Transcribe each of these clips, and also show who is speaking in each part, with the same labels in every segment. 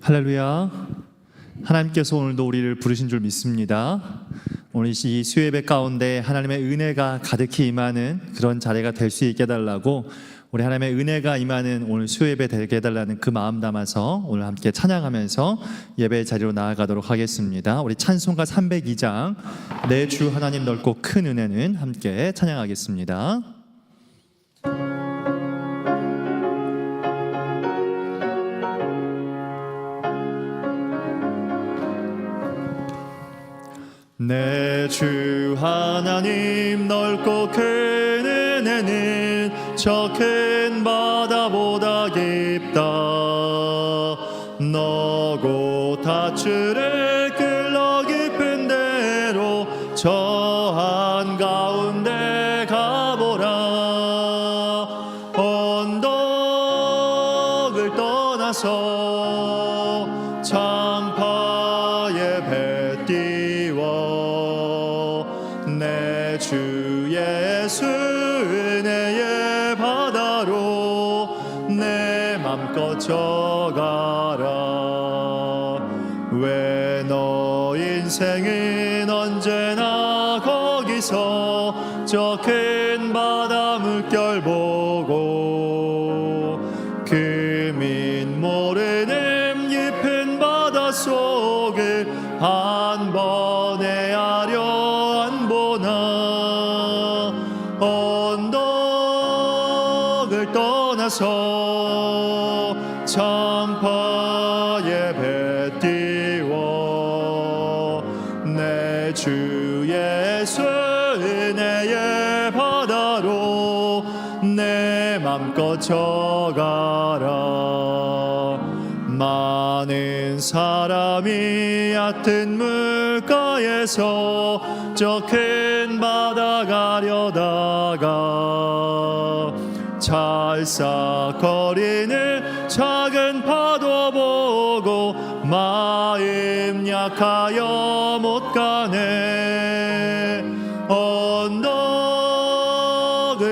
Speaker 1: 할렐루야. 하나님께서 오늘도 우리를 부르신 줄 믿습니다. 오늘 이 수요예배 가운데 하나님의 은혜가 가득히 임하는 그런 자리가 될 수 있게 해달라고, 우리 하나님의 은혜가 임하는 오늘 수요예배 되게 해달라는 그 마음 담아서 오늘 함께 찬양하면서 예배 자리로 나아가도록 하겠습니다. 우리 찬송가 302장 내 주 하나님 넓고 큰 은혜는 함께 찬양하겠습니다. 내 주 하나님 넓고 큰 은혜는 저 큰 바다보다 깊다. 너고 다추를 끌러 깊은 데로 저 한가운데 가보라. 언덕을 떠나서 창파에 배 띄워 내 주 예수 은혜의 바다로 내 맘껏 져가라. 왜 너 인생은 언제나 거기서 저 큰 바다 물결 보고 금인 모르는 깊은 바다 속을 한 번에 하려 안 보나. 언덕을 떠나서 창파에 배 띄워 내 주 예수 은혜의 바다로 내 맘껏 져가라. 많은 사람이 얕은 물가에서 저 큰 바다 가려다가 찰싹거리는 작은 파도 보고 마음 약하여 못 가네. 언덕을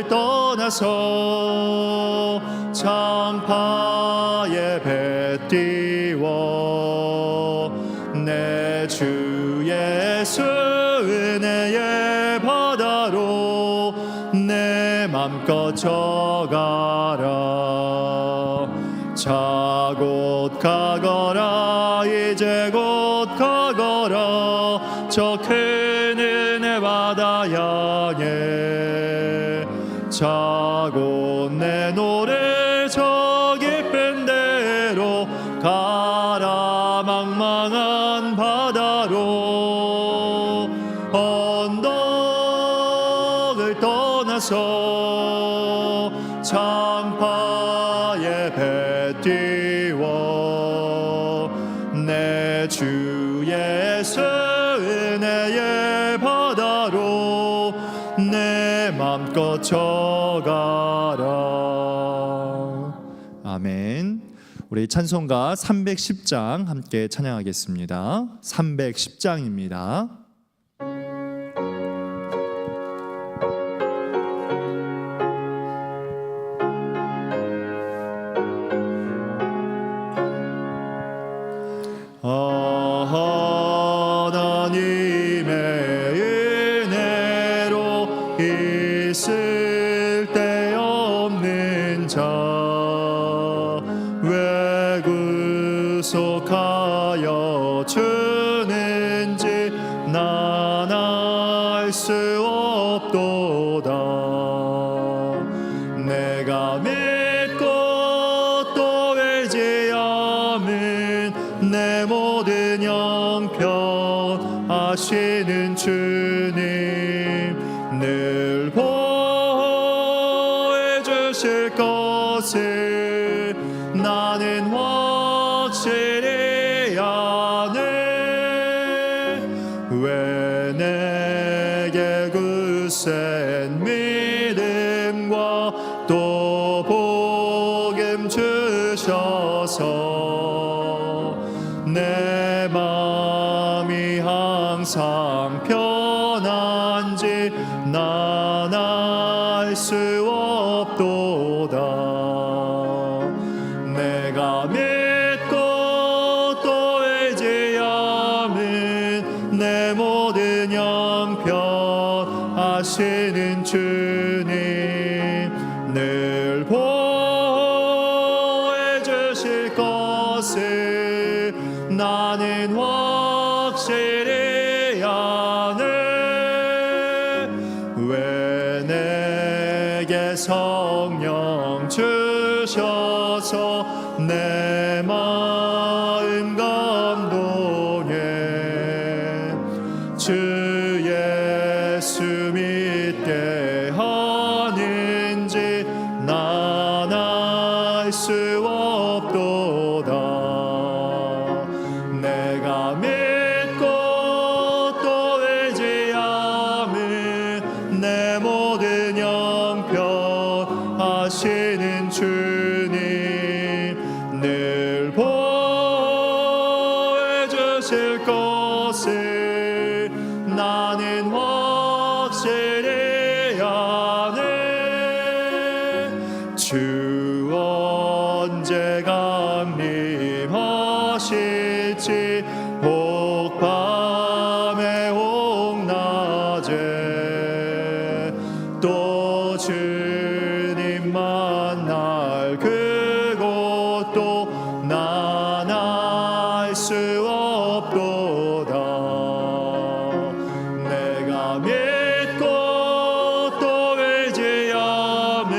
Speaker 1: 떠나서 창파에 배 띄워 내 주 예수 은혜의 바다로 내 맘껏 져가라. 자 곧 가거라. 이제 곧 가거라. 저 큰 은혜 바다 향해 자 곧 내 노래 저 깊은 데로 가라. 망망한 바다로 언덕을 떠나서 창파에 배 띄워 내 주 예수 은혜의 바다로 내 맘껏 져가라. 아멘. 우리 찬송가 310장 함께 찬양하겠습니다. 310장입니다. 하나님의 은혜로 있을 데 없는 자 왜 구속하여 주는지 난 알 수 없도다. 내가 믿고 또 의지함은 내 모든 형편 아시는 주님 늘 보호해 주실 것을 나는 확실히 아네. 왜 내게 굳센 믿음과 또 복음 주셔서 내 맘이 항상 편한지 난 알 수 없도다. 내가 믿고 하시는 주님 늘 보호해 주실 것을 나는 확실히 아네. 왜 내게 성령 주셔서 내 마음 감동해. 주 예수 믿게 하는지 난 알 수 없도다. 내가 믿고 또 의지함은 내 모든 형편 하시는 주님 늘 보호해 주실 것을 나는 확실히 아네. 주 언제 강림하실지 혹밤에 혹낮에 또 주님 만날 그곳도 난 알 수 없도다. 내가 믿고 또 의지함은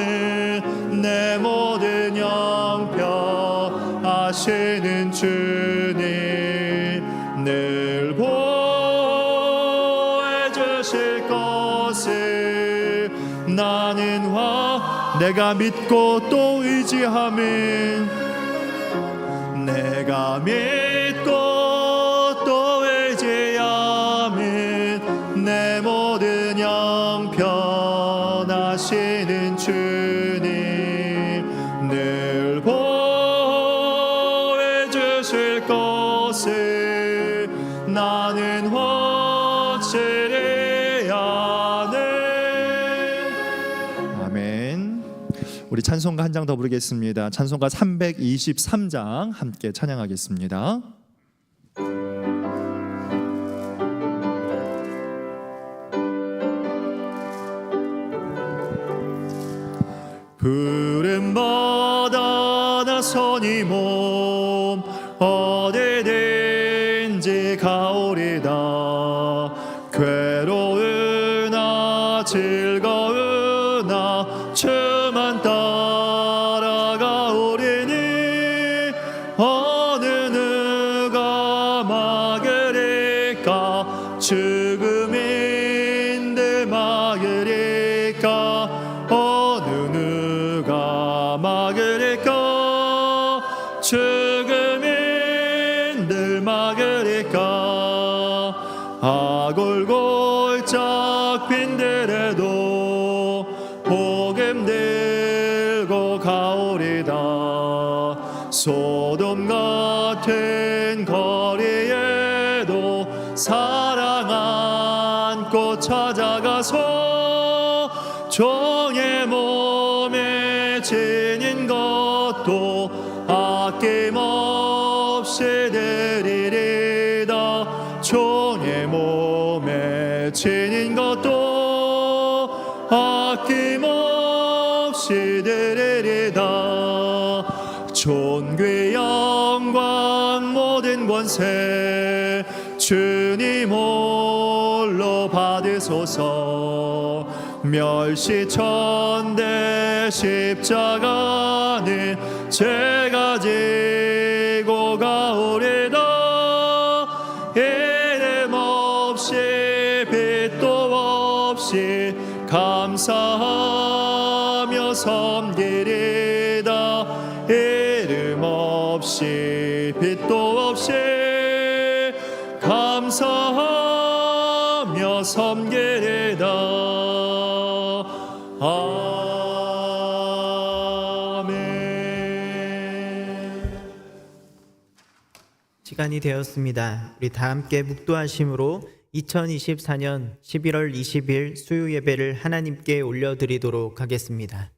Speaker 1: 내 모든 형편 하시는 주님 늘 보호해 주실 것을 나는 내가 믿고 또 의지함은 내가 믿고 또 의지함은 내 모든 형편 하시는 주님 늘 보호해 주실 것을 나는 확실히 아네. 아멘. 우리 찬송가 한 장 더 부르겠습니다. 찬송가 323장 함께 찬양하겠습니다. 부름받아 나서니 몸 어디든지 가오리다. 괴로우나 즐거우나 주만 따라가오리니 어느 누가 막으리까. 죽음인들 막으리까. 어느 누가 막으리까. 죽음인들 막으리까. 아골골짝 빈들에도 복음 들고 가오리다. 소돔 같은 거리에도 사랑 안고 찾아가서 종의 몸에 지닌 것도 아낌없이 드리리다. 종의 몸에 지닌 것도 아낌없이 드리리다. 존귀 영광 모든 권세 주님 홀로 받으소서. 멸시천대 십자가는 제가 지고 가오리다. 이름 없이 빛도 없이 감사하며 섬기리다. 이름 없이 빛도 없이 감사하며 섬기리다. 아멘.
Speaker 2: 시간이 되었습니다. 우리 다 함께 묵도하심으로 2024년 11월 20일 수요 예배를 하나님께 올려드리도록 하겠습니다.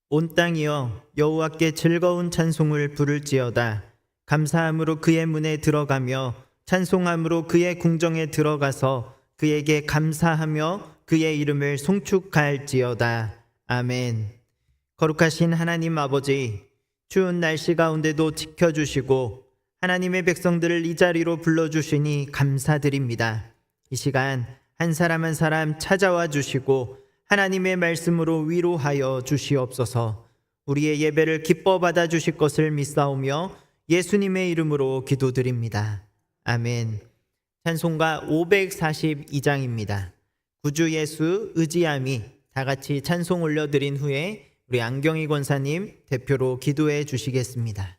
Speaker 2: 온 땅이여 여호와께 즐거운 찬송을 부를지어다. 감사함으로 그의 문에 들어가며 찬송함으로 그의 궁정에 들어가서 그에게 감사하며 그의 이름을 송축할지어다. 아멘. 거룩하신 하나님 아버지, 추운 날씨 가운데도 지켜주시고 하나님의 백성들을 이 자리로 불러주시니 감사드립니다. 이 시간 한 사람 한 사람 찾아와 주시고 하나님의 말씀으로 위로하여 주시옵소서. 우리의 예배를 기뻐 받아 주실 것을 믿사오며 예수님의 이름으로 기도드립니다. 아멘. 찬송가 542장입니다. 구주 예수 의지함이 다 같이 찬송 올려드린 후에 우리 안경희 권사님 대표로 기도해 주시겠습니다.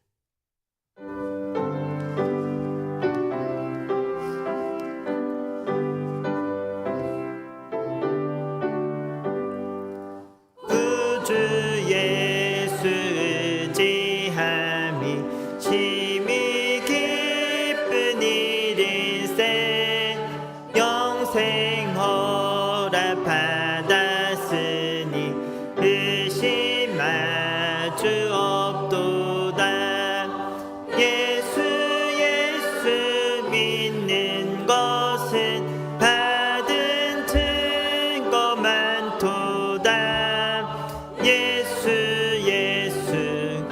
Speaker 2: 구주 예수 의지함이 심히 기쁜 일일세. 영생 허락 받았으니 의심할 주 없도다. 예수 믿는 것은 받은 증거 많도다. 예수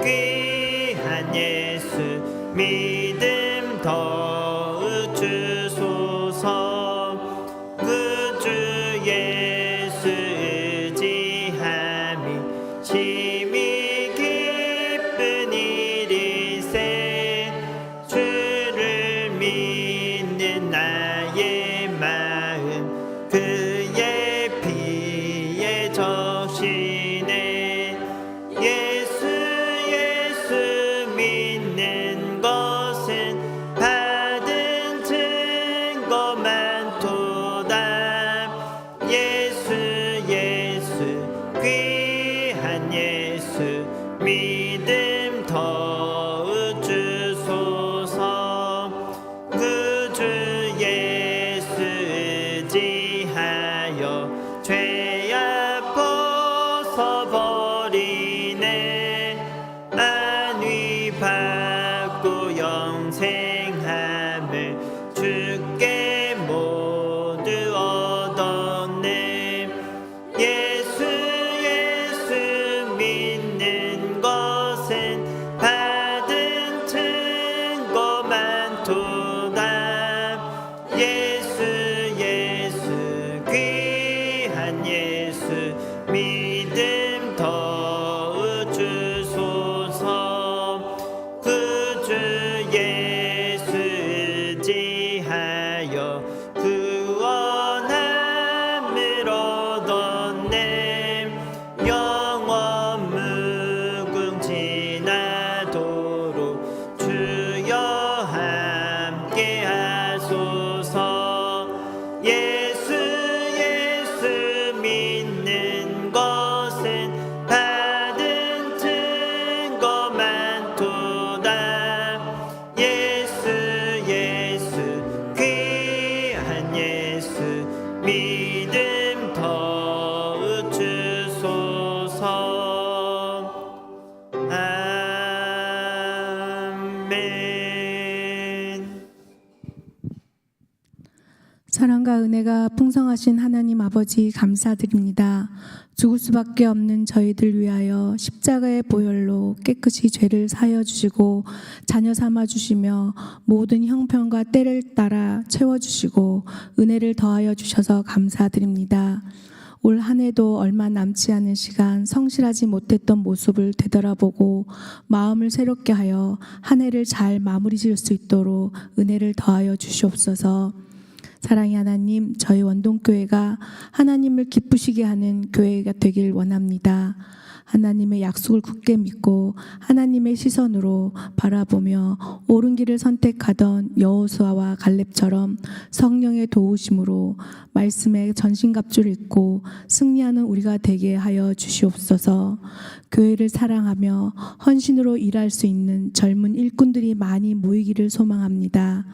Speaker 2: 귀한 예수 믿음 더욱 주소서. 구주 예수 의지함이 심히 기쁜 일일세. 주를 믿는 나의 마음 그의 피에 적시네. 예수 믿는 것은 받은 증거 많도다. 예수 귀한 예수 믿음 더욱 주소서. 구주 예수 의지하여 죄악 벗어버리네. 안위 받고 영생함을 주께 모두 얻었네. 예수 믿는 것은 받은 증거 많도다. 예수 귀한 예수 믿음 더욱 주소서. 구주 예수 의지하여 구원함을 얻었네. 영원 무궁지나도록 주여 함께 하소서. 예수 믿는 것은 받은 증거 많도다. 예수 귀한 예수 믿음 더욱 주소서. 아멘.
Speaker 3: 사랑과 은혜가 풍성하신 하나님 아버지 감사드립니다. 죽을 수밖에 없는 저희들 위하여 십자가의 보혈로 깨끗이 죄를 사여 주시고 자녀 삼아 주시며 모든 형편과 때를 따라 채워 주시고 은혜를 더하여 주셔서 감사드립니다. 올 한 해도 얼마 남지 않은 시간 성실하지 못했던 모습을 되돌아보고 마음을 새롭게 하여 한 해를 잘 마무리 지을 수 있도록 은혜를 더하여 주시옵소서. 사랑의 하나님, 저희 원동교회가 하나님을 기쁘시게 하는 교회가 되길 원합니다. 하나님의 약속을 굳게 믿고 하나님의 시선으로 바라보며 옳은 길을 선택하던 여호수아와 갈렙처럼 성령의 도우심으로 말씀에 전신갑주를 입고 승리하는 우리가 되게 하여 주시옵소서. 교회를 사랑하며 헌신으로 일할 수 있는 젊은 일꾼들이 많이 모이기를 소망합니다.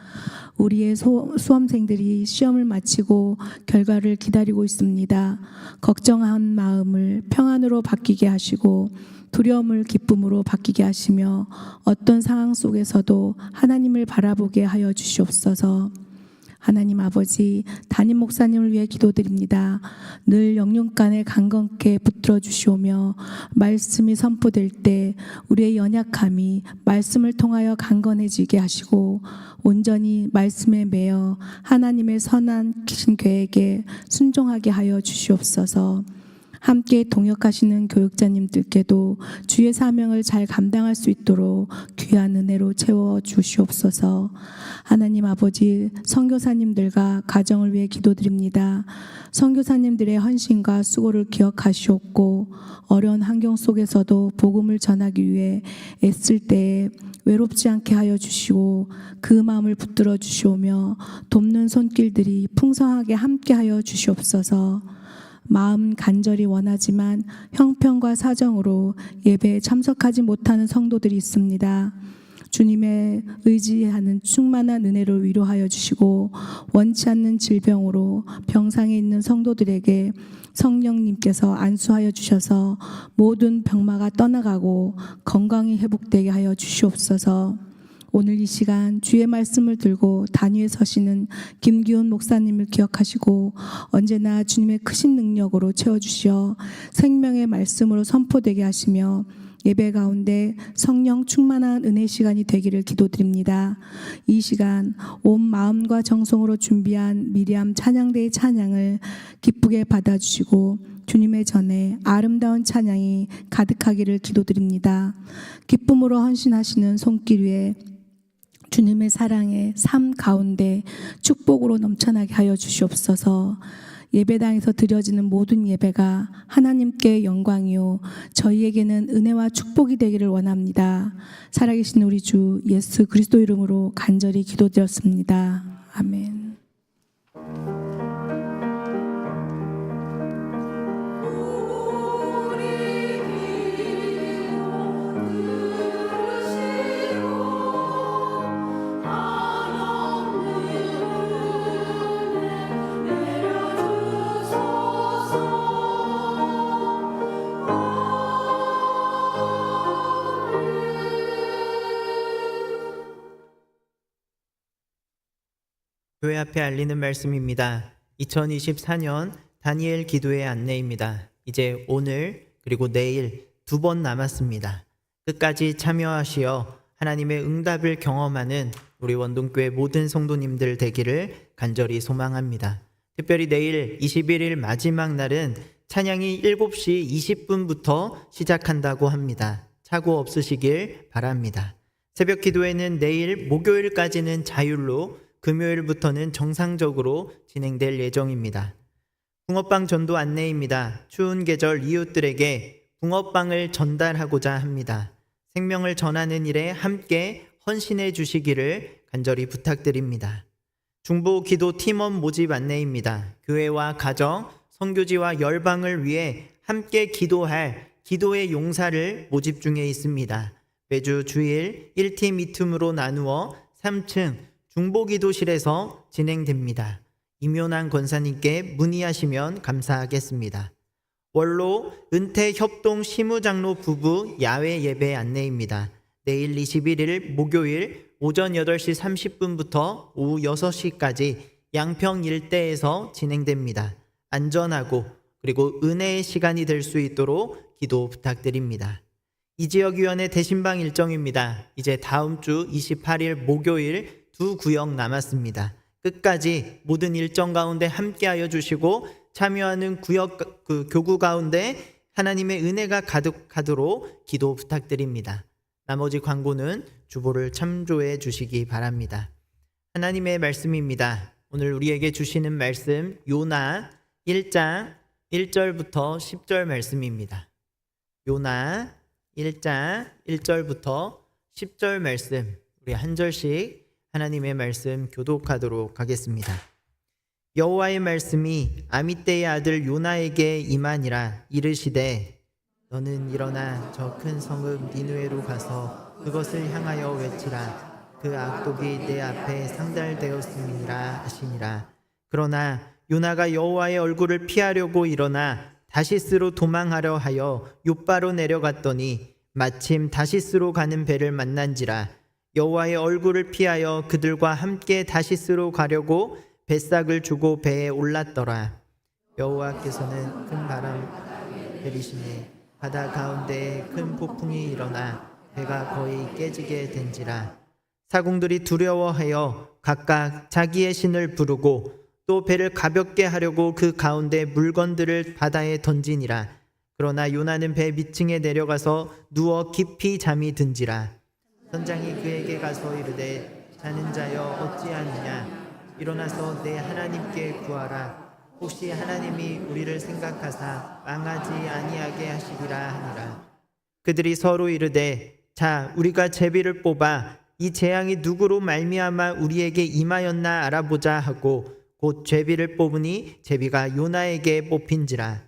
Speaker 3: 우리의 수험생들이 아버지 시험을 마치고 결과를 기다리고 있습니다. 걱정한 마음을 평안으로 바뀌게 하시고 두려움을 기쁨으로 바뀌게 하시며 어떤 상황 속에서도 하나님을 바라보게 하여 주시옵소서. 하나님 아버지, 담임 목사님을 위해 기도드립니다. 늘 영육간에 강건케 붙들어 주시오며 말씀이 선포될 때 우리의 연약함이 말씀을 통하여 강건해지게 하시고 온전히 말씀에 매여 하나님의 선한 계획에 순종하게 하여 주시옵소서. 함께 동역하시는 교육자님들께도 주의 사명을 잘 감당할 수 있도록 귀한 은혜로 채워 주시옵소서. 하나님 아버지, 선교사님들과 가정을 위해 기도드립니다. 선교사님들의 헌신과 수고를 기억하시옵고 어려운 환경 속에서도 복음을 전하기 위해 애쓸 때에 외롭지 않게 하여 주시고 그 마음을 붙들어 주시오며 돕는 손길들이 풍성하게 함께 하여 주시옵소서. 마음 간절히 원하지만 형편과 사정으로 예배에 참석하지 못하는 성도들이 있습니다. 주님의 의지하는 충만한 은혜로 위로하여 주시고 원치 않는 질병으로 병상에 있는 성도들에게 성령님께서 안수하여 주셔서 모든 병마가 떠나가고 건강이 회복되게 하여 주시옵소서. 오늘 이 시간 주의 말씀을 들고 단위에 서시는 김기훈 목사님을 기억하시고 언제나 주님의 크신 능력으로 채워주시어 생명의 말씀으로 선포되게 하시며 예배 가운데 성령 충만한 은혜 시간이 되기를 기도드립니다. 이 시간 온 마음과 정성으로 준비한 미리암 찬양대의 찬양을 기쁘게 받아주시고 주님의 전에 아름다운 찬양이 가득하기를 기도드립니다. 기쁨으로 헌신하시는 손길 위에 주님의 사랑의 삶 가운데 축복으로 넘쳐나게 하여 주시옵소서. 예배당에서 드려지는 모든 예배가 하나님께 영광이요 저희에게는 은혜와 축복이 되기를 원합니다. 살아계신 우리 주 예수 그리스도 이름으로 간절히 기도드렸습니다. 아멘.
Speaker 2: 교회 앞에 알리는 말씀입니다. 2024년 다니엘 기도의 안내입니다. 이제 오늘 그리고 내일 2번 남았습니다. 끝까지 참여하시어 하나님의 응답을 경험하는 우리 원동교회 모든 성도님들 되기를 간절히 소망합니다. 특별히 내일 21일 마지막 날은 찬양이 7시 20분부터 시작한다고 합니다. 착오 없으시길 바랍니다. 새벽 기도회는 내일 목요일까지는 자율로 금요일부터는 정상적으로 진행될 예정입니다. 붕어빵 전도 안내입니다. 추운 계절 이웃들에게 붕어빵을 전달하고자 합니다. 생명을 전하는 일에 함께 헌신해 주시기를 간절히 부탁드립니다. 중보 기도 팀원 모집 안내입니다. 교회와 가정, 선교지와 열방을 위해 함께 기도할 기도의 용사를 모집 중에 있습니다. 매주 주일 1팀 2팀으로 나누어 3층 중보기도실에서 진행됩니다. 임요난 권사님께 문의하시면 감사하겠습니다. 원로 은퇴협동 시무장로 부부 야외 예배 안내입니다. 내일 21일 목요일 오전 8시 30분부터 오후 6시까지 양평 일대에서 진행됩니다. 안전하고 그리고 은혜의 시간이 될 수 있도록 기도 부탁드립니다. 이지역위원회 대신방 일정입니다. 이제 다음 주 28일 목요일 2구역 남았습니다. 끝까지 모든 일정 가운데 함께하여 주시고 참여하는 구역 교구 가운데 하나님의 은혜가 가득하도록 기도 부탁드립니다. 나머지 광고는 주보를 참조해 주시기 바랍니다. 하나님의 말씀입니다. 오늘 우리에게 주시는 말씀 요나 1장 1절부터 10절 말씀입니다. 요나 1장 1절부터 10절 말씀 우리 한 절씩 하나님의 말씀 교독하도록 하겠습니다. 여호와의 말씀이 아미떼의 아들 요나에게 임하니라. 이르시되 너는 일어나 저 큰 성읍 니느웨로 가서 그것을 향하여 외치라. 그 악독이 내 앞에 상달되었음이니라 하시니라. 그러나 요나가 여호와의 얼굴을 피하려고 일어나 다시스로 도망하려 하여 욥바로 내려갔더니 마침 다시스로 가는 배를 만난지라. 여호와의 얼굴을 피하여 그들과 함께 다시스로 가려고 뱃삭을 주고 배에 올랐더라. 여호와께서는 큰 바람 내리시매 바다 가운데에 큰 폭풍이 일어나 배가 거의 깨지게 된지라. 사공들이 두려워하여 각각 자기의 신을 부르고 또 배를 가볍게 하려고 그 가운데 물건들을 바다에 던지니라. 그러나 요나는 배 밑층에 내려가서 누워 깊이 잠이 든지라. 선장이 그에게 가서 이르되 자는 자여 어찌하느냐. 일어나서 내 하나님께 구하라. 혹시 하나님이 우리를 생각하사 망하지 아니하게 하시리라 하니라. 그들이 서로 이르되 자 우리가 제비를 뽑아 이 재앙이 누구로 말미암아 우리에게 임하였나 알아보자 하고 곧 제비를 뽑으니 제비가 요나에게 뽑힌지라.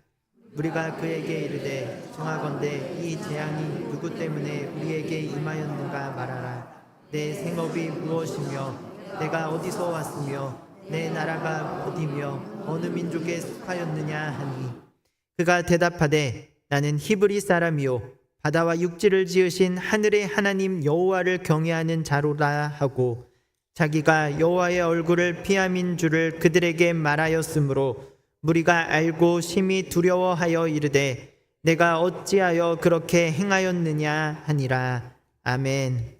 Speaker 2: 우리가 그에게 이르되 청하건대 이 재앙이 누구 때문에 우리에게 임하였는가 말하라. 내 생업이 무엇이며 내가 어디서 왔으며 내 나라가 어디며 어느 민족에 속하였느냐 하니 그가 대답하되 나는 히브리 사람이요 바다와 육지를 지으신 하늘의 하나님 여호와를 경외하는 자로라 하고 자기가 여호와의 얼굴을 피함인 줄을 그들에게 말하였으므로 무리가 알고 심히 두려워하여 이르되 내가 어찌하여 그렇게 행하였느냐 하니라. 아멘.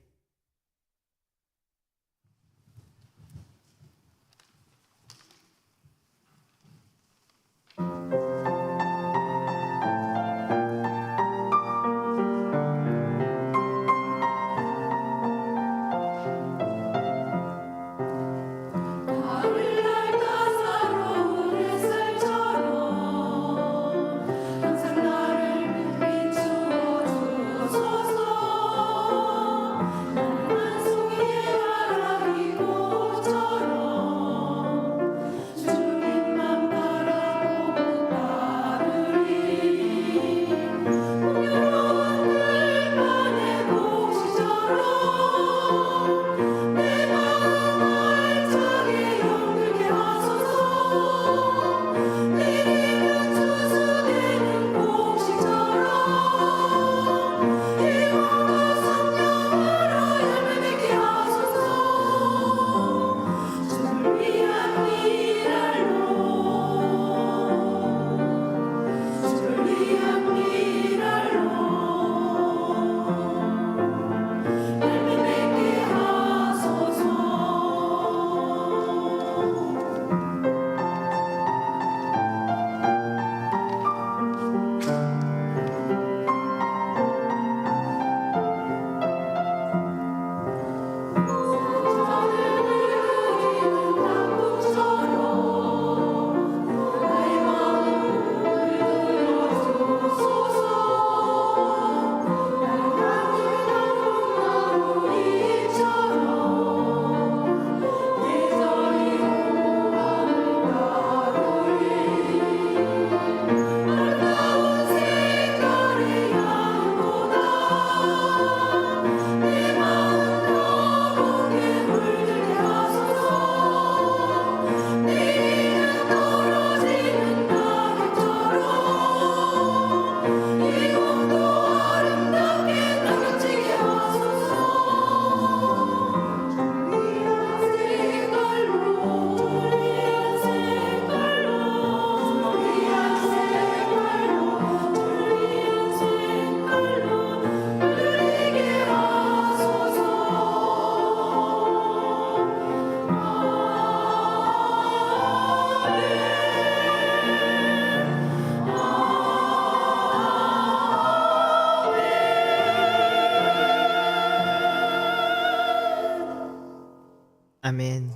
Speaker 2: 아멘.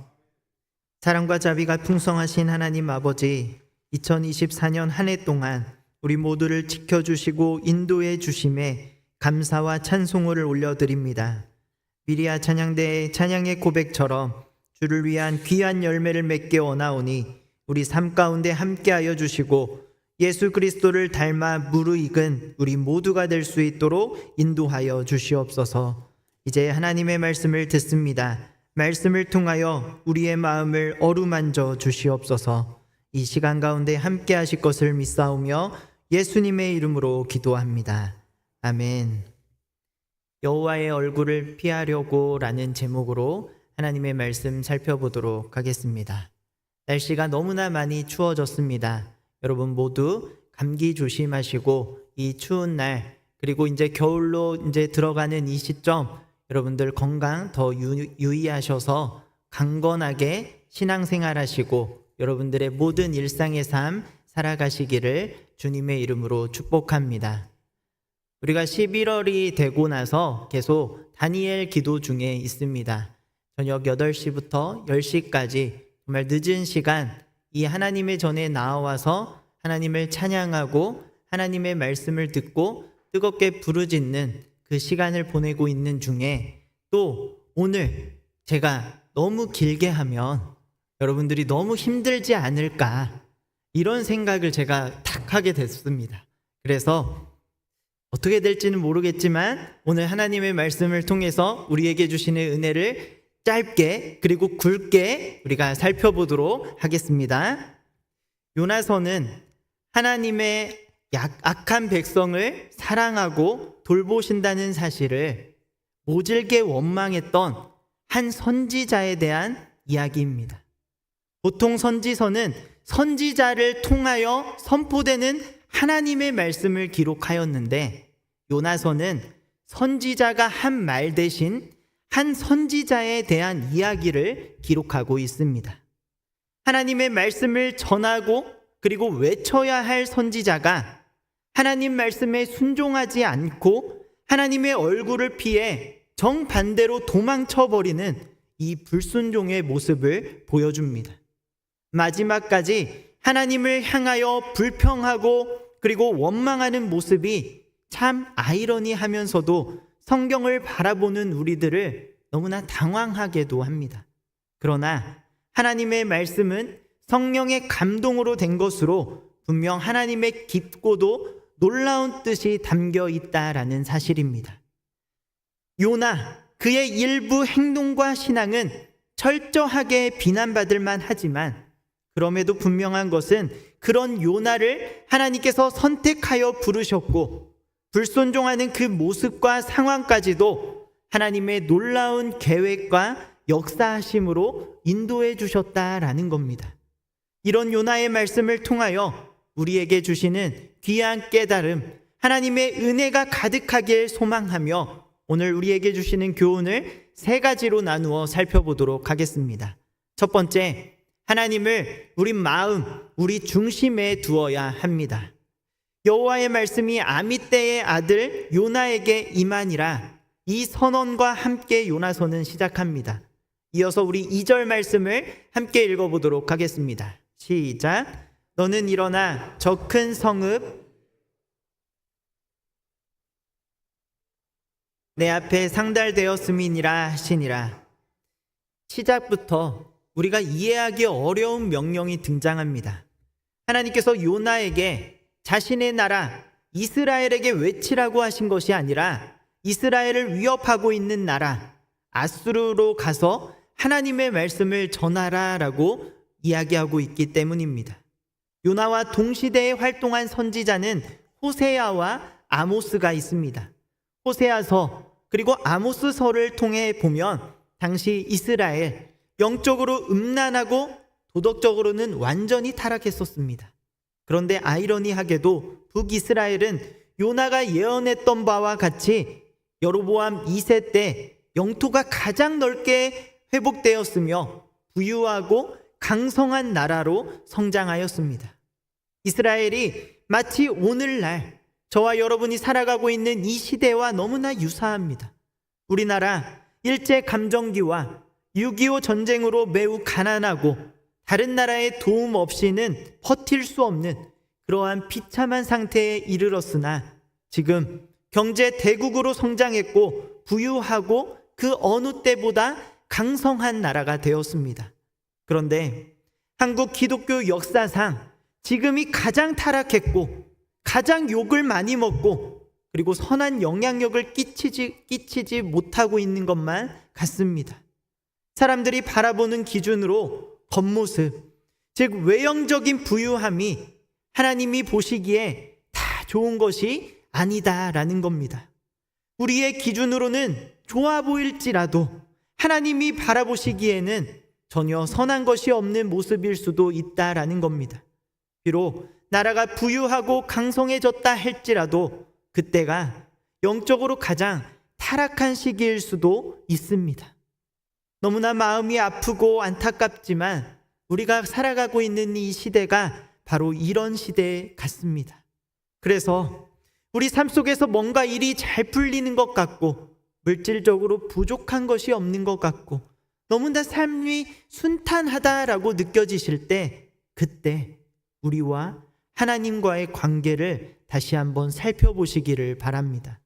Speaker 2: 사랑과 자비가 풍성하신 하나님 아버지, 2024년 한 해 동안 우리 모두를 지켜주시고 인도해 주심에 감사와 찬송을 올려드립니다. 미리아 찬양대의 찬양의 고백처럼 주를 위한 귀한 열매를 맺게 원하오니 우리 삶 가운데 함께하여 주시고 예수 그리스도를 닮아 무르익은 우리 모두가 될 수 있도록 인도하여 주시옵소서. 이제 하나님의 말씀을 듣습니다. 말씀을 통하여 우리의 마음을 어루만져 주시옵소서. 이 시간 가운데 함께 하실 것을 믿사오며 예수님의 이름으로 기도합니다. 아멘. 여호와의 얼굴을 피하려고 라는 제목으로 하나님의 말씀 살펴보도록 하겠습니다. 날씨가 너무나 많이 추워졌습니다. 여러분 모두 감기 조심하시고 이 추운 날 그리고 이제 겨울로 이제 들어가는 이 시점 여러분들 건강 더 유의하셔서 강건하게 신앙생활 하시고 여러분들의 모든 일상의 삶 살아가시기를 주님의 이름으로 축복합니다. 우리가 11월이 되고 나서 계속 다니엘 기도 중에 있습니다. 저녁 8시부터 10시까지 정말 늦은 시간 이 하나님의 전에 나와서 하나님을 찬양하고 하나님의 말씀을 듣고 뜨겁게 부르짖는 그 시간을 보내고 있는 중에 또 오늘 제가 너무 길게 하면 여러분들이 너무 힘들지 않을까 이런 생각을 제가 탁 하게 됐습니다. 그래서 어떻게 될지는 모르겠지만 오늘 하나님의 말씀을 통해서 우리에게 주시는 은혜를 짧게 그리고 굵게 우리가 살펴보도록 하겠습니다. 요나서는 하나님의 악한 백성을 사랑하고 돌보신다는 사실을 모질게 원망했던 한 선지자에 대한 이야기입니다. 보통 선지서는 선지자를 통하여 선포되는 하나님의 말씀을 기록하였는데 요나서는 선지자가 한 말 대신 한 선지자에 대한 이야기를 기록하고 있습니다. 하나님의 말씀을 전하고 그리고 외쳐야 할 선지자가 하나님 말씀에 순종하지 않고 하나님의 얼굴을 피해 정반대로 도망쳐버리는 이 불순종의 모습을 보여줍니다. 마지막까지 하나님을 향하여 불평하고 그리고 원망하는 모습이 참 아이러니하면서도 성경을 바라보는 우리들을 너무나 당황하게도 합니다. 그러나 하나님의 말씀은 성령의 감동으로 된 것으로 분명 하나님의 깊고도 놀라운 뜻이 담겨 있다라는 사실입니다. 요나, 그의 일부 행동과 신앙은 철저하게 비난받을 만하지만 그럼에도 분명한 것은 그런 요나를 하나님께서 선택하여 부르셨고 불순종하는 그 모습과 상황까지도 하나님의 놀라운 계획과 역사하심으로 인도해 주셨다라는 겁니다. 이런 요나의 말씀을 통하여 우리에게 주시는 귀한 깨달음, 하나님의 은혜가 가득하길 소망하며 오늘 우리에게 주시는 교훈을 3가지로 나누어 살펴보도록 하겠습니다. 첫 번째, 하나님을 우리 마음, 우리 중심에 두어야 합니다. 여호와의 말씀이 아미떼의 아들 요나에게 임하니라 이 선언과 함께 요나서는 시작합니다. 이어서 우리 2절 말씀을 함께 읽어보도록 하겠습니다. 시작. 너는 일어나 저 큰 성읍 내 앞에 상달되었음이니라 하시니라. 시작부터 우리가 이해하기 어려운 명령이 등장합니다. 하나님께서 요나에게 자신의 나라 이스라엘에게 외치라고 하신 것이 아니라 이스라엘을 위협하고 있는 나라 아수르로 가서 하나님의 말씀을 전하라라고 이야기하고 있기 때문입니다. 요나와 동시대에 활동한 선지자는 호세아와 아모스가 있습니다. 호세아서 그리고 아모스서를 통해 보면 당시 이스라엘 영적으로 음란하고 도덕적으로는 완전히 타락했었습니다. 그런데 아이러니하게도 북이스라엘은 요나가 예언했던 바와 같이 여로보암 2세 때 영토가 가장 넓게 회복되었으며 부유하고 강성한 나라로 성장하였습니다. 이스라엘이 마치 오늘날 저와 여러분이 살아가고 있는 이 시대와 너무나 유사합니다. 우리나라 일제감정기와 6.25 전쟁으로 매우 가난하고 다른 나라의 도움 없이는 버틸 수 없는 그러한 비참한 상태에 이르렀으나 지금 경제 대국으로 성장했고 부유하고 그 어느 때보다 강성한 나라가 되었습니다. 그런데 한국 기독교 역사상 지금이 가장 타락했고 가장 욕을 많이 먹고 그리고 선한 영향력을 끼치지 못하고 있는 것만 같습니다. 사람들이 바라보는 기준으로 겉모습, 즉 외형적인 부유함이 하나님이 보시기에 다 좋은 것이 아니다라는 겁니다. 우리의 기준으로는 좋아 보일지라도 하나님이 바라보시기에는 전혀 선한 것이 없는 모습일 수도 있다라는 겁니다. 비록 나라가 부유하고 강성해졌다 할지라도 그때가 영적으로 가장 타락한 시기일 수도 있습니다. 너무나 마음이 아프고 안타깝지만 우리가 살아가고 있는 이 시대가 바로 이런 시대 같습니다. 그래서 우리 삶 속에서 뭔가 일이 잘 풀리는 것 같고 물질적으로 부족한 것이 없는 것 같고 너무나 삶이 순탄하다라고 느껴지실 때 그때 우리와 하나님과의 관계를 다시 한번 살펴보시기를 바랍니다.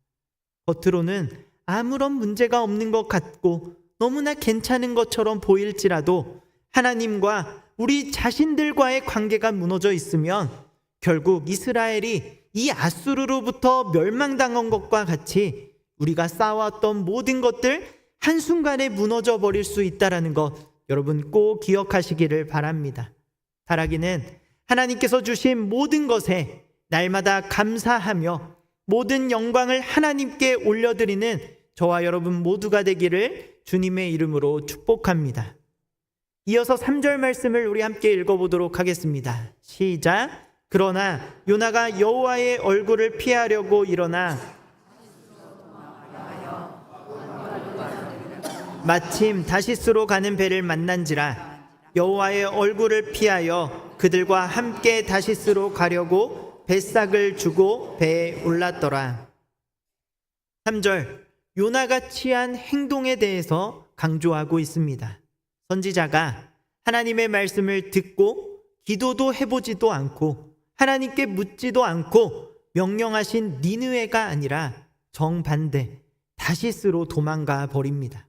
Speaker 2: 겉으로는 아무런 문제가 없는 것 같고 너무나 괜찮은 것처럼 보일지라도 하나님과 우리 자신들과의 관계가 무너져 있으면 결국 이스라엘이 이 아수르로부터 멸망당한 것과 같이 우리가 쌓아왔던 모든 것들 한순간에 무너져 버릴 수 있다는 것 여러분 꼭 기억하시기를 바랍니다. 바라기는 하나님께서 주신 모든 것에 날마다 감사하며 모든 영광을 하나님께 올려드리는 저와 여러분 모두가 되기를 주님의 이름으로 축복합니다. 이어서 3절 말씀을 우리 함께 읽어보도록 하겠습니다. 시작. 그러나 요나가 여호와의 얼굴을 피하려고 일어나 마침 다시스로 가는 배를 만난지라 여호와의 얼굴을 피하여 그들과 함께 다시스로 가려고 뱃삭을 주고 배에 올랐더라. 3절 요나가 취한 행동에 대해서 강조하고 있습니다. 선지자가 하나님의 말씀을 듣고 기도도 해보지도 않고 하나님께 묻지도 않고 명령하신 니느웨가 아니라 정반대 다시스로 도망가 버립니다.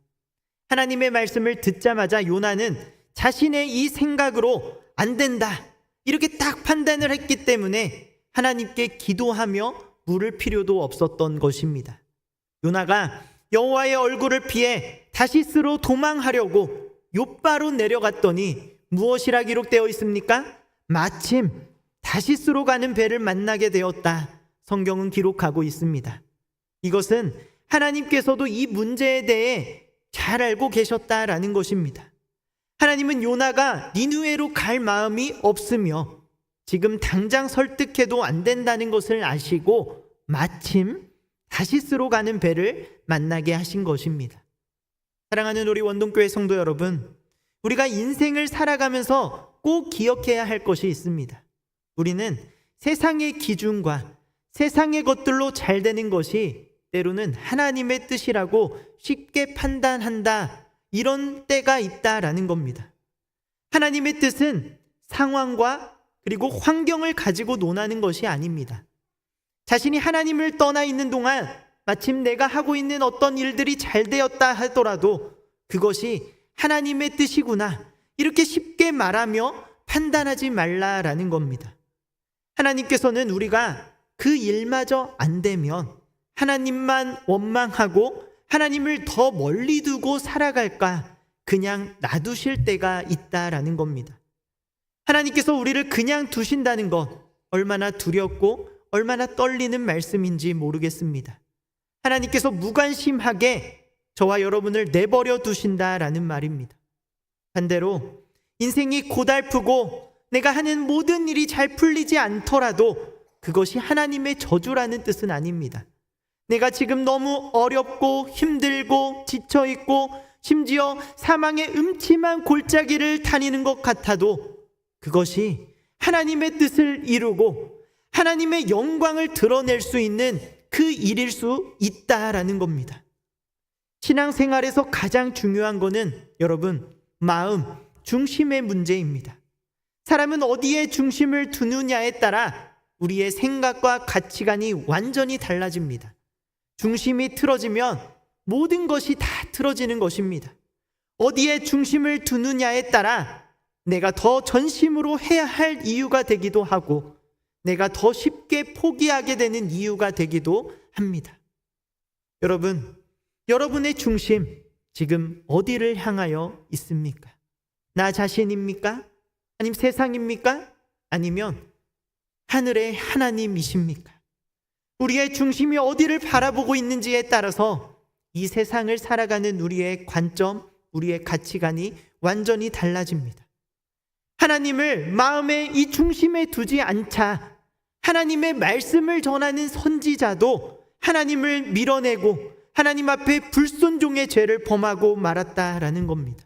Speaker 2: 하나님의 말씀을 듣자마자 요나는 자신의 이 생각으로 안 된다 이렇게 딱 판단을 했기 때문에 하나님께 기도하며 물을 필요도 없었던 것입니다. 요나가 여호와의 얼굴을 피해 다시스로 도망하려고 욥바로 내려갔더니 무엇이라 기록되어 있습니까? 마침 다시스로 가는 배를 만나게 되었다. 성경은 기록하고 있습니다. 이것은 하나님께서도 이 문제에 대해 잘 알고 계셨다라는 것입니다. 하나님은 요나가 니느웨로 갈 마음이 없으며 지금 당장 설득해도 안 된다는 것을 아시고 마침 다시스로 가는 배를 만나게 하신 것입니다. 사랑하는 우리 원동교회 성도 여러분, 우리가 인생을 살아가면서 꼭 기억해야 할 것이 있습니다. 우리는 세상의 기준과 세상의 것들로 잘 되는 것이 때로는 하나님의 뜻이라고 쉽게 판단한다, 이런 때가 있다라는 겁니다. 하나님의 뜻은 상황과 그리고 환경을 가지고 논하는 것이 아닙니다. 자신이 하나님을 떠나 있는 동안 마침 내가 하고 있는 어떤 일들이 잘 되었다 하더라도 그것이 하나님의 뜻이구나 이렇게 쉽게 말하며 판단하지 말라라는 겁니다. 하나님께서는 우리가 그 일마저 안 되면 하나님만 원망하고 하나님을 더 멀리 두고 살아갈까 그냥 놔두실 때가 있다라는 겁니다. 하나님께서 우리를 그냥 두신다는 것 얼마나 두렵고 얼마나 떨리는 말씀인지 모르겠습니다. 하나님께서 무관심하게 저와 여러분을 내버려 두신다라는 말입니다. 반대로 인생이 고달프고 내가 하는 모든 일이 잘 풀리지 않더라도 그것이 하나님의 저주라는 뜻은 아닙니다. 내가 지금 너무 어렵고 힘들고 지쳐있고 심지어 사망의 음침한 골짜기를 다니는 것 같아도 그것이 하나님의 뜻을 이루고 하나님의 영광을 드러낼 수 있는 그 일일 수 있다라는 겁니다. 신앙생활에서 가장 중요한 거는 여러분 마음, 중심의 문제입니다. 사람은 어디에 중심을 두느냐에 따라 우리의 생각과 가치관이 완전히 달라집니다. 중심이 틀어지면 모든 것이 다 틀어지는 것입니다. 어디에 중심을 두느냐에 따라 내가 더 전심으로 해야 할 이유가 되기도 하고 내가 더 쉽게 포기하게 되는 이유가 되기도 합니다. 여러분, 여러분의 중심, 지금 어디를 향하여 있습니까? 나 자신입니까? 아니면 세상입니까? 아니면 하늘의 하나님이십니까? 우리의 중심이 어디를 바라보고 있는지에 따라서 이 세상을 살아가는 우리의 관점, 우리의 가치관이 완전히 달라집니다. 하나님을 마음의 이 중심에 두지 않자 하나님의 말씀을 전하는 선지자도 하나님을 밀어내고 하나님 앞에 불순종의 죄를 범하고 말았다라는 겁니다.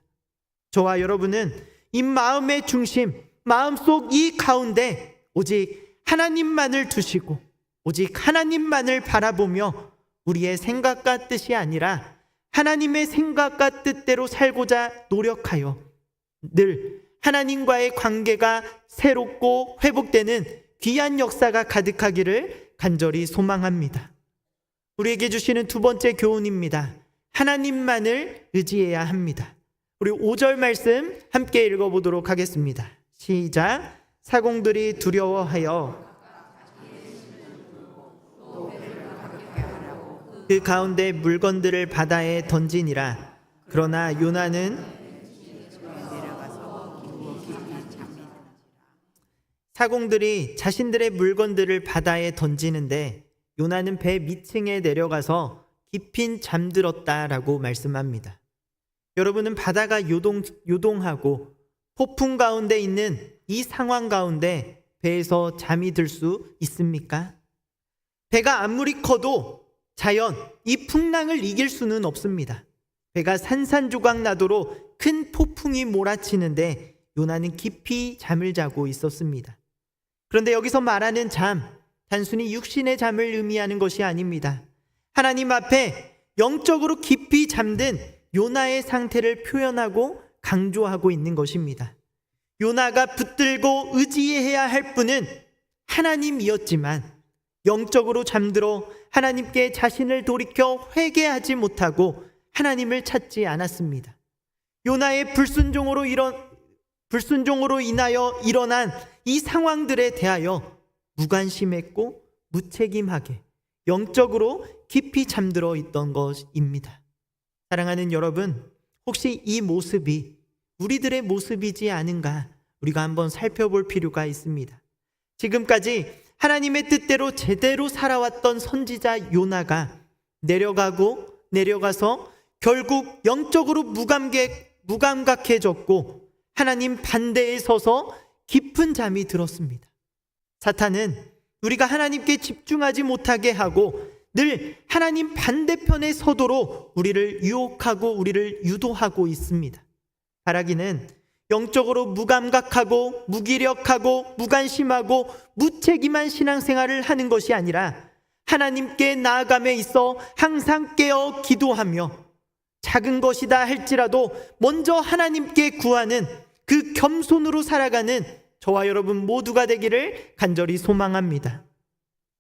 Speaker 2: 저와 여러분은 이 마음의 중심, 마음속 이 가운데 오직 하나님만을 두시고 오직 하나님만을 바라보며 우리의 생각과 뜻이 아니라 하나님의 생각과 뜻대로 살고자 노력하여 늘 하나님과의 관계가 새롭고 회복되는 귀한 역사가 가득하기를 간절히 소망합니다. 우리에게 주시는 두 번째 교훈입니다. 하나님만을 의지해야 합니다. 우리 5절 말씀 함께 읽어보도록 하겠습니다. 시작. 사공들이 두려워하여 그 가운데 물건들을 바다에 던지니라. 그러나 요나는 사공들이 자신들의 물건들을 바다에 던지는데 요나는 배 밑층에 내려가서 깊이 잠들었다라고 말씀합니다. 여러분은 바다가 요동하고 폭풍 가운데 있는 이 상황 가운데 배에서 잠이 들 수 있습니까? 배가 아무리 커도 자연, 이 풍랑을 이길 수는 없습니다. 배가 산산조각 나도록 큰 폭풍이 몰아치는데 요나는 깊이 잠을 자고 있었습니다. 그런데 여기서 말하는 잠, 단순히 육신의 잠을 의미하는 것이 아닙니다. 하나님 앞에 영적으로 깊이 잠든 요나의 상태를 표현하고 강조하고 있는 것입니다. 요나가 붙들고 의지해야 할 분은 하나님이었지만 영적으로 잠들어 하나님께 자신을 돌이켜 회개하지 못하고 하나님을 찾지 않았습니다. 요나의 불순종으로 인하여 일어난 이 상황들에 대하여 무관심했고 무책임하게 영적으로 깊이 잠들어 있던 것입니다. 사랑하는 여러분, 혹시 이 모습이 우리들의 모습이지 않은가 우리가 한번 살펴볼 필요가 있습니다. 지금까지 하나님의 뜻대로 제대로 살아왔던 선지자 요나가 내려가서 결국 영적으로 무감각해졌고 하나님 반대에 서서 깊은 잠이 들었습니다. 사탄은 우리가 하나님께 집중하지 못하게 하고 늘 하나님 반대편에 서도록 우리를 유혹하고 우리를 유도하고 있습니다. 바라기는 영적으로 무감각하고 무기력하고 무관심하고 무책임한 신앙생활을 하는 것이 아니라 하나님께 나아감에 있어 항상 깨어 기도하며 작은 것이다 할지라도 먼저 하나님께 구하는 그 겸손으로 살아가는 저와 여러분 모두가 되기를 간절히 소망합니다.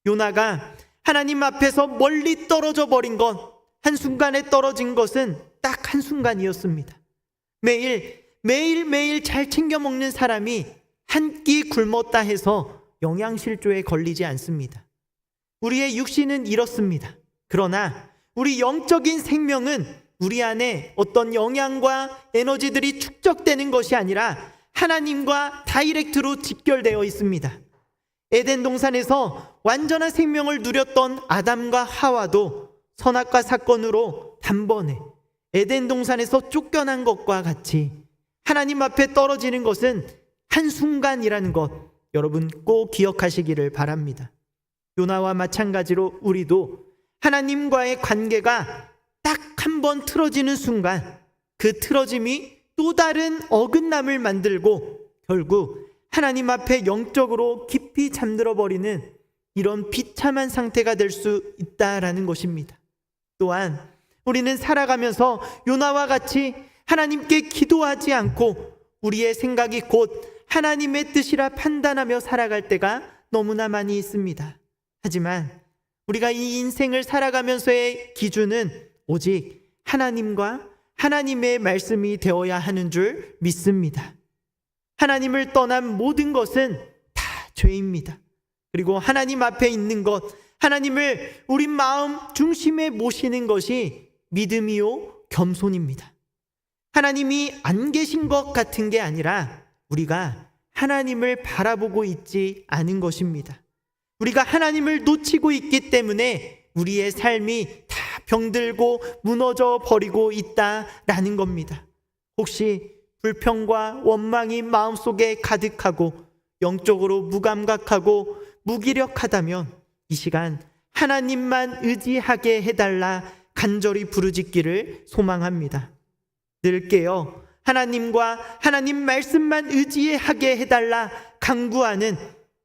Speaker 2: 요나가 하나님 앞에서 멀리 떨어져 버린 것, 한순간에 떨어진 것은 딱 한순간이었습니다. 매일매일 잘 챙겨 먹는 사람이 한 끼 굶었다 해서 영양실조에 걸리지 않습니다. 우리의 육신은 이렇습니다. 그러나 우리 영적인 생명은 우리 안에 어떤 영양과 에너지들이 축적되는 것이 아니라 하나님과 다이렉트로 직결되어 있습니다. 에덴 동산에서 완전한 생명을 누렸던 아담과 하와도 선악과 사건으로 단번에 에덴 동산에서 쫓겨난 것과 같이 하나님 앞에 떨어지는 것은 한순간이라는 것 여러분 꼭 기억하시기를 바랍니다. 요나와 마찬가지로 우리도 하나님과의 관계가 딱 한 번 틀어지는 순간 그 틀어짐이 또 다른 어긋남을 만들고 결국 하나님 앞에 영적으로 깊이 잠들어 버리는 이런 비참한 상태가 될 수 있다라는 것입니다. 또한 우리는 살아가면서 요나와 같이 하나님께 기도하지 않고 우리의 생각이 곧 하나님의 뜻이라 판단하며 살아갈 때가 너무나 많이 있습니다. 하지만 우리가 이 인생을 살아가면서의 기준은 오직 하나님과 하나님의 말씀이 되어야 하는 줄 믿습니다. 하나님을 떠난 모든 것은 다 죄입니다. 그리고 하나님 앞에 있는 것, 하나님을 우리 마음 중심에 모시는 것이 믿음이요 겸손입니다. 하나님이 안 계신 것 같은 게 아니라 우리가 하나님을 바라보고 있지 않은 것입니다. 우리가 하나님을 놓치고 있기 때문에 우리의 삶이 다 병들고 무너져 버리고 있다라는 겁니다. 혹시 불평과 원망이 마음속에 가득하고 영적으로 무감각하고 무기력하다면 이 시간 하나님만 의지하게 해달라 간절히 부르짖기를 소망합니다. 늘 깨어 하나님과 하나님 말씀만 의지하게 해달라 간구하는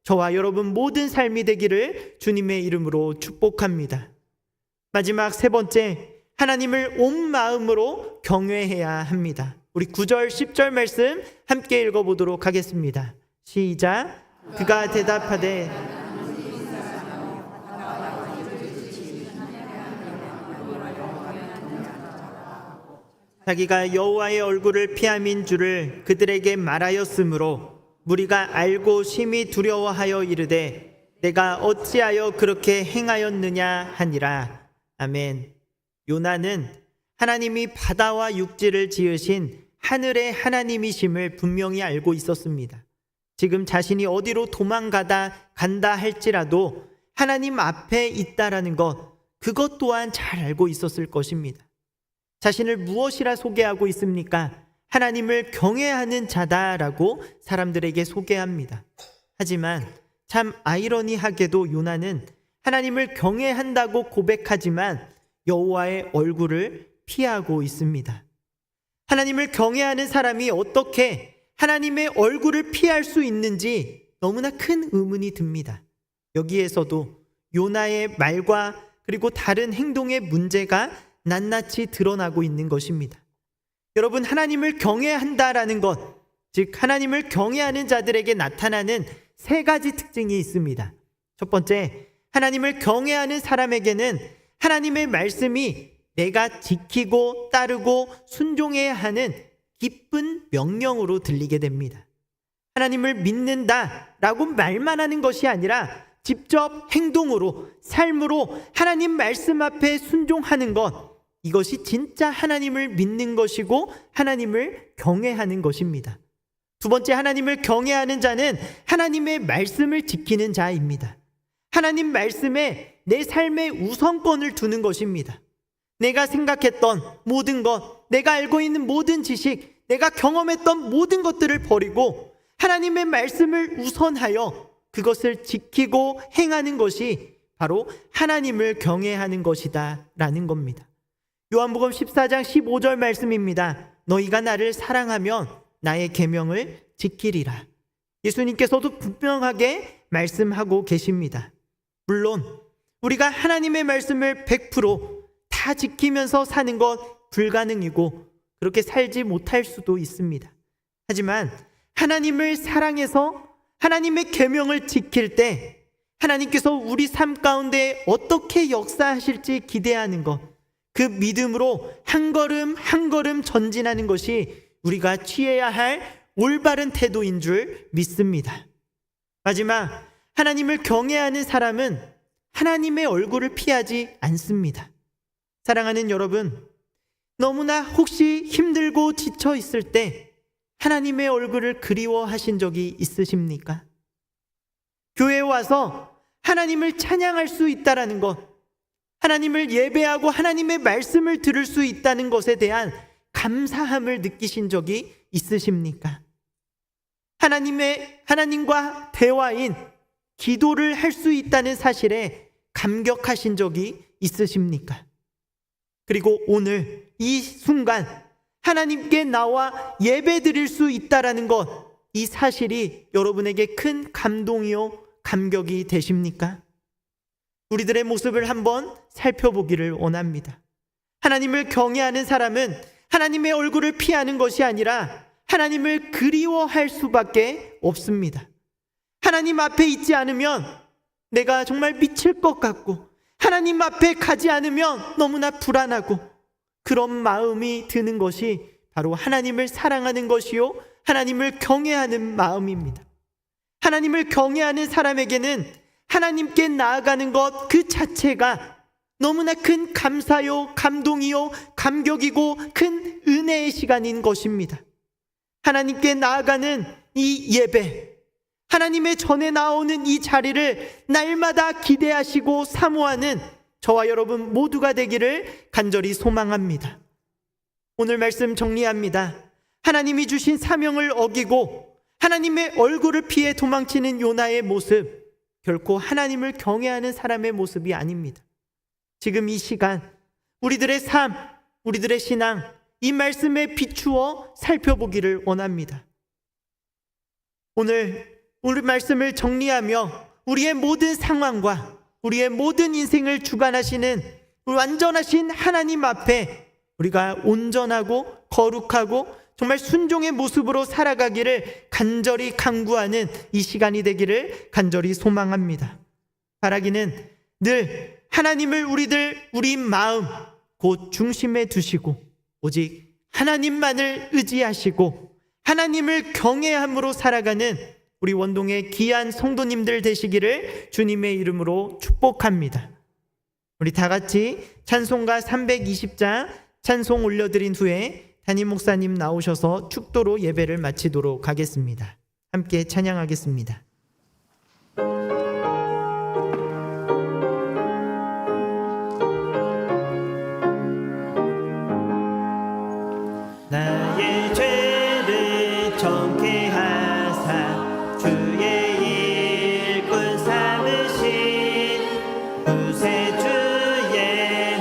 Speaker 2: 저와 여러분 모든 삶이 되기를 주님의 이름으로 축복합니다. 마지막 세 번째, 하나님을 온 마음으로 경외해야 합니다. 우리 9절 10절 말씀 함께 읽어보도록 하겠습니다. 시작. 그가 대답하되 자기가 여호와의 얼굴을 피함인 줄을 그들에게 말하였으므로 무리가 알고 심히 두려워하여 이르되 내가 어찌하여 그렇게 행하였느냐 하니라. 아멘. 요나는 하나님이 바다와 육지를 지으신 하늘의 하나님이심을 분명히 알고 있었습니다. 지금 자신이 어디로 간다 할지라도 하나님 앞에 있다라는 것, 그것 또한 잘 알고 있었을 것입니다. 자신을 무엇이라 소개하고 있습니까? 하나님을 경외하는 자다라고 사람들에게 소개합니다. 하지만 참 아이러니하게도 요나는 하나님을 경외한다고 고백하지만 여호와의 얼굴을 피하고 있습니다. 하나님을 경외하는 사람이 어떻게 하나님의 얼굴을 피할 수 있는지 너무나 큰 의문이 듭니다. 여기에서도 요나의 말과 그리고 다른 행동의 문제가 낱낱이 드러나고 있는 것입니다. 여러분, 하나님을 경외한다라는 것, 즉 하나님을 경외하는 자들에게 나타나는 세 가지 특징이 있습니다. 첫 번째, 하나님을 경외하는 사람에게는 하나님의 말씀이 내가 지키고 따르고 순종해야 하는 기쁜 명령으로 들리게 됩니다. 하나님을 믿는다라고 말만 하는 것이 아니라 직접 행동으로, 삶으로 하나님 말씀 앞에 순종하는 것, 이것이 진짜 하나님을 믿는 것이고 하나님을 경외하는 것입니다. 두 번째, 하나님을 경외하는 자는 하나님의 말씀을 지키는 자입니다. 하나님 말씀에 내 삶의 우선권을 두는 것입니다. 내가 생각했던 모든 것, 내가 알고 있는 모든 지식, 내가 경험했던 모든 것들을 버리고 하나님의 말씀을 우선하여 그것을 지키고 행하는 것이 바로 하나님을 경외하는 것이다 라는 겁니다. 요한복음 14장 15절 말씀입니다. 너희가 나를 사랑하면 나의 계명을 지키리라. 예수님께서도 분명하게 말씀하고 계십니다. 물론 우리가 하나님의 말씀을 100%다 지키면서 사는 것 불가능이고 그렇게 살지 못할 수도 있습니다. 하지만 하나님을 사랑해서 하나님의 계명을 지킬 때 하나님께서 우리 삶 가운데 어떻게 역사하실지 기대하는 것, 그 믿음으로 한 걸음 한 걸음 전진하는 것이 우리가 취해야 할 올바른 태도인 줄 믿습니다. 마지막, 하나님을 경외하는 사람은 하나님의 얼굴을 피하지 않습니다. 사랑하는 여러분, 너무나 혹시 힘들고 지쳐 있을 때 하나님의 얼굴을 그리워하신 적이 있으십니까? 교회에 와서 하나님을 찬양할 수 있다라는 것, 하나님을 예배하고 하나님의 말씀을 들을 수 있다는 것에 대한 감사함을 느끼신 적이 있으십니까? 하나님과 대화인 기도를 할 수 있다는 사실에 감격하신 적이 있으십니까? 그리고 오늘 이 순간 하나님께 나와 예배 드릴 수 있다라는 것, 이 사실이 여러분에게 큰 감동이요 감격이 되십니까? 우리들의 모습을 한번 살펴보기를 원합니다. 하나님을 경외하는 사람은 하나님의 얼굴을 피하는 것이 아니라 하나님을 그리워할 수밖에 없습니다. 하나님 앞에 있지 않으면 내가 정말 미칠 것 같고, 하나님 앞에 가지 않으면 너무나 불안하고, 그런 마음이 드는 것이 바로 하나님을 사랑하는 것이요 하나님을 경외하는 마음입니다. 하나님을 경외하는 사람에게는 하나님께 나아가는 것 그 자체가 너무나 큰 감사요, 감동이요, 감격이고 큰 은혜의 시간인 것입니다. 하나님께 나아가는 이 예배, 하나님의 전에 나오는 이 자리를 날마다 기대하시고 사모하는 저와 여러분 모두가 되기를 간절히 소망합니다. 오늘 말씀 정리합니다. 하나님이 주신 사명을 어기고 하나님의 얼굴을 피해 도망치는 요나의 모습, 결코 하나님을 경외하는 사람의 모습이 아닙니다. 지금 이 시간 우리들의 삶, 우리들의 신앙, 이 말씀에 비추어 살펴보기를 원합니다. 오늘 우리 말씀을 정리하며 우리의 모든 상황과 우리의 모든 인생을 주관하시는 완전하신 하나님 앞에 우리가 온전하고 거룩하고 정말 순종의 모습으로 살아가기를 간절히 간구하는 이 시간이 되기를 간절히 소망합니다. 바라기는 늘 하나님을 우리 마음 곧 중심에 두시고 오직 하나님만을 의지하시고 하나님을 경외함으로 살아가는 우리 원동의 귀한 성도님들 되시기를 주님의 이름으로 축복합니다. 우리 다 같이 찬송가 320장 찬송 올려드린 후에 담임 목사님 나오셔서 축도로 예배를 마치도록 하겠습니다. 함께 찬양하겠습니다. 나의 죄를 정케하사 주의 일꾼 삼으신 구세주의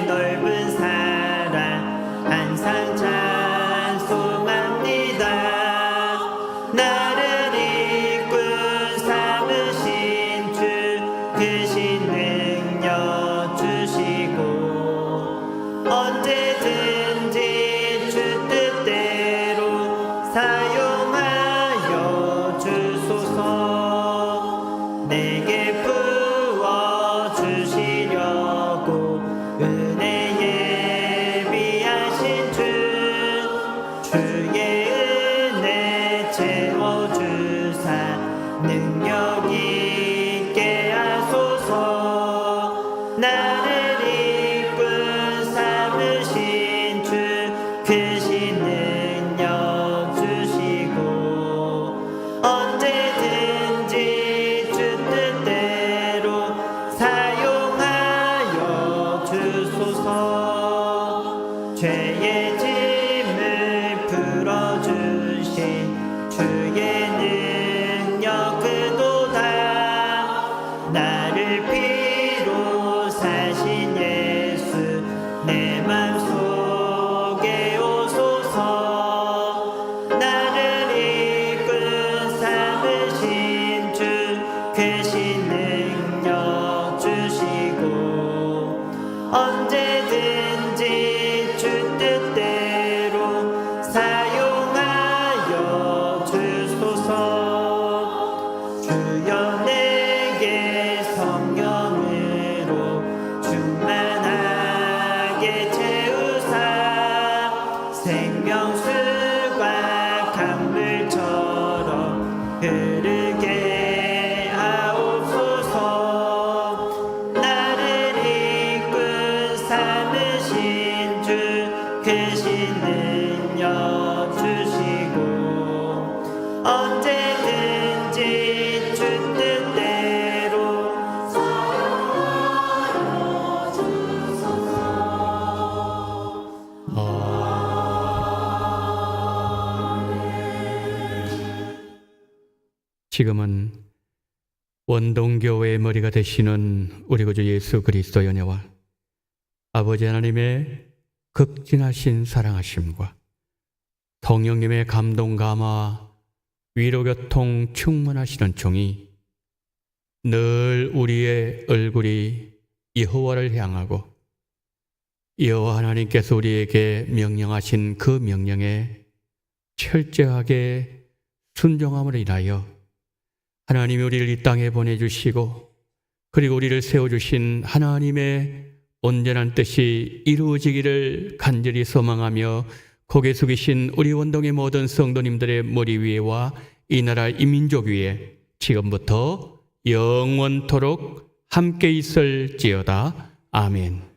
Speaker 2: 넓은 사랑 항상 찬송합니다. 나를 일꾼 삼으신 주 크신 능력 주시고 언제든지 주 뜻대로 사용하여 주소서. 내게 부어 주시려고 은혜 예비하신 주의 은혜 채워주사 능력 있게 하소서. 나를 일꾼 삼으신 주 크신 능력 주시고 언제든지 주 뜻대로 사용하여 주소서. 죄의 짐을 풀어주신 주의 능력 그도다. 나를 피로 사신 예수 내 맘속에 오소서. 나를 일꾼 삼으신 주 크신 능력 주시고 언제든지 주 뜻대로 사용하여 주소서. 주여 내게 성령으로 충만하게 채우사 생명수가 강물처럼 흐르게 하옵소서. 나를 일꾼 삼으신 주 크신 능력 주시고 언제든지 주 뜻대로 사용하여 주소서.
Speaker 4: 지금은 원동교회의 머리가 되시는 우리 구주 예수 그리스도 연애와 아버지 하나님의 극진하신 사랑하심과 성령님의 감동 감화 위로교통 충만하시는 종이 늘 우리의 얼굴이 여호와를 향하고 여호와 하나님께서 우리에게 명령하신 그 명령에 철저하게 순종함으로 인하여 하나님이 우리를 이 땅에 보내주시고 그리고 우리를 세워주신 하나님의 온전한 뜻이 이루어지기를 간절히 소망하며 고개 숙이신 우리 원동의 모든 성도님들의 머리 위에와 이 나라 이 민족 위에 지금부터 영원토록 함께 있을지어다. 아멘.